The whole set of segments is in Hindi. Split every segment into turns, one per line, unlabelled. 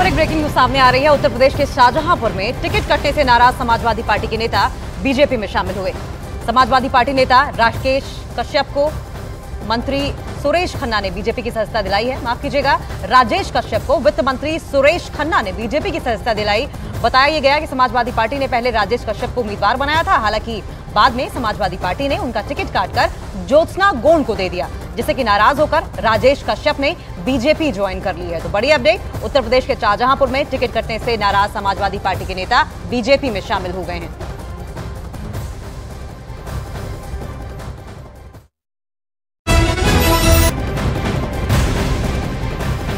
एक ब्रेकिंग न्यूज सामने आ रही है। उत्तर प्रदेश के शाहजहांपुर में टिकट कटने से नाराज समाजवादी पार्टी के नेता बीजेपी में शामिल हुए। समाजवादी पार्टी नेता राकेश कश्यप को मंत्री सुरेश खन्ना ने बीजेपी की सदस्यता दिलाई है। माफ कीजिएगा, राजेश कश्यप को वित्त मंत्री सुरेश खन्ना ने बीजेपी की सदस्यता दिलाई। बताया गया कि समाजवादी पार्टी ने पहले राजेश कश्यप को उम्मीदवार बनाया था, हालांकि बाद में समाजवादी पार्टी ने उनका टिकट काटकर ज्योत्सना गोंड को दे दिया, जिससे कि नाराज होकर राजेश कश्यप ने बीजेपी ज्वाइन कर ली है। तो बड़ी अपडेट, उत्तर प्रदेश के शाहजहांपुर में टिकट कटने से नाराज समाजवादी पार्टी के नेता बीजेपी में शामिल हो गए हैं।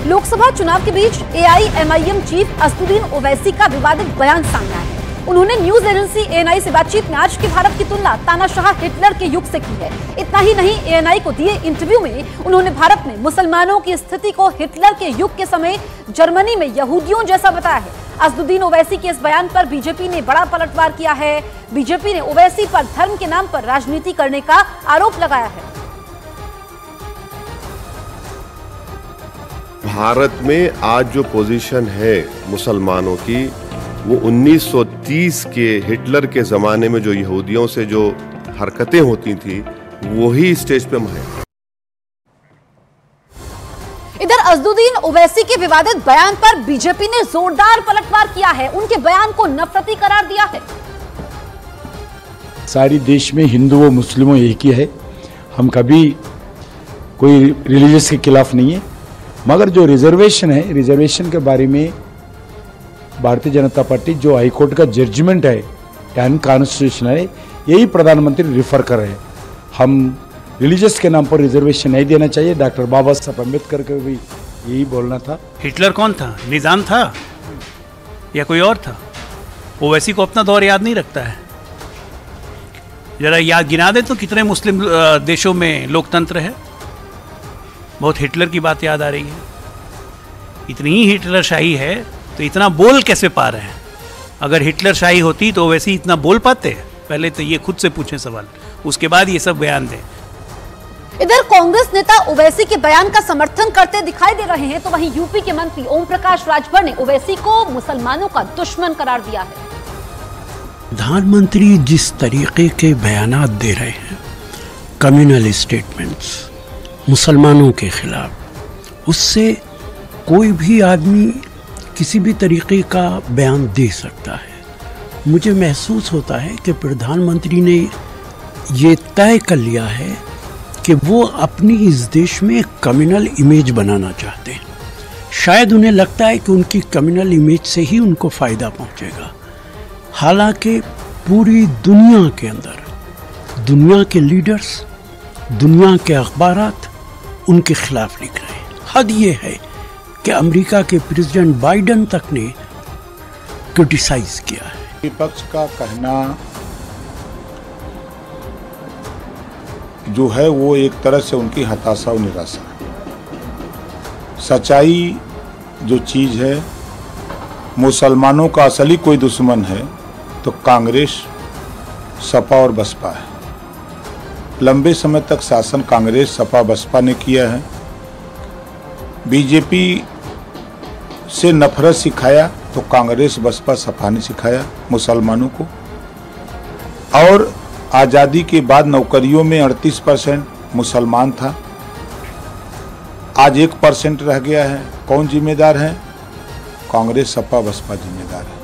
लोकसभा चुनाव के बीच एआईएमआईएम चीफ असदुद्दीन ओवैसी का विवादित बयान सामने आया है। उन्होंने न्यूज एजेंसी एएनआई से बातचीत में आज के भारत की तुलना तानाशाह हिटलर के युग से की है। इतना ही नहीं, एएनआई को दिए इंटरव्यू में उन्होंने भारत में मुसलमानों की स्थिति को हिटलर के युग के समय जर्मनी में यहूदियों जैसा बताया है। असदुद्दीन ओवैसी के इस बयान पर बीजेपी ने बड़ा पलटवार किया है। बीजेपी ने ओवैसी पर धर्म के नाम पर राजनीति करने का आरोप लगाया है।
भारत में आज जो पोजीशन है मुसलमानों की, वो 1930 के हिटलर के जमाने में जो यहूदियों से जो हरकतें होती थी वही स्टेज पे है।
इधर असदुद्दीन ओवैसी के विवादित बयान पर बीजेपी ने जोरदार पलटवार किया है। उनके बयान को नफरती करार दिया है।
सारी देश में हिंदू व मुस्लिमों एक ही है। हम कभी कोई रिलीजियस के खिलाफ नहीं है, मगर जो रिजर्वेशन है, रिजर्वेशन के बारे में भारतीय जनता पार्टी जो हाईकोर्ट का जजमेंट है अनकॉन्स्टिट्यूशनल है, यही प्रधानमंत्री रिफर कर रहे हैं। हम रिलीजियस के नाम पर रिजर्वेशन नहीं देना चाहिए। डॉक्टर बाबा साहब अम्बेडकर को भी यही बोलना था।
हिटलर कौन था? निजाम था या कोई और था? ओवैसी को अपना दौर याद नहीं रखता है। जरा याद गिना दे तो कितने मुस्लिम देशों में लोकतंत्र है। बहुत हिटलर की बात याद आ रही है। इतनी ही हिटलर शाही है तो इतना बोल कैसे पा रहे हैं? अगर हिटलर शाही होती तो वैसे इतना बोल पाते? पहले तो ये खुद से पूछें सवाल, उसके बाद ये सब बयान दें।
इधर कांग्रेस नेता ओवैसी के बयान का समर्थन करते दिखाई दे रहे हैं, तो वहीं यूपी के मंत्री ओम प्रकाश राजभर ने ओवैसी को मुसलमानों का दुश्मन करार दिया है।
प्रधानमंत्री जिस तरीके के बयानात दे रहे हैं, कम्युनल स्टेटमेंट्स मुसलमानों के खिलाफ, उससे कोई भी आदमी किसी भी तरीके का बयान दे सकता है। मुझे महसूस होता है कि प्रधानमंत्री ने ये तय कर लिया है कि वो अपनी इस देश में कम्युनल इमेज बनाना चाहते हैं। शायद उन्हें लगता है कि उनकी कम्युनल इमेज से ही उनको फ़ायदा पहुंचेगा। हालांकि पूरी दुनिया के अंदर दुनिया के लीडर्स, दुनिया के अखबारात उनके खिलाफ लिख रहे हैं। हद ये है कि अमेरिका के प्रेसिडेंट बाइडेन तक ने क्रिटिसाइज किया है।
विपक्ष का कहना जो है वो एक तरह से उनकी हताशा और निराशा है। सच्चाई जो चीज़ है, मुसलमानों का असली कोई दुश्मन है तो कांग्रेस, सपा और बसपा है। लंबे समय तक शासन कांग्रेस, सपा, बसपा ने किया है। बीजेपी से नफरत सिखाया तो कांग्रेस, बसपा, सपा ने सिखाया मुसलमानों को। और आज़ादी के बाद नौकरियों में 38% मुसलमान था, आज 1% रह गया है। कौन जिम्मेदार है? कांग्रेस, सपा, बसपा जिम्मेदार है।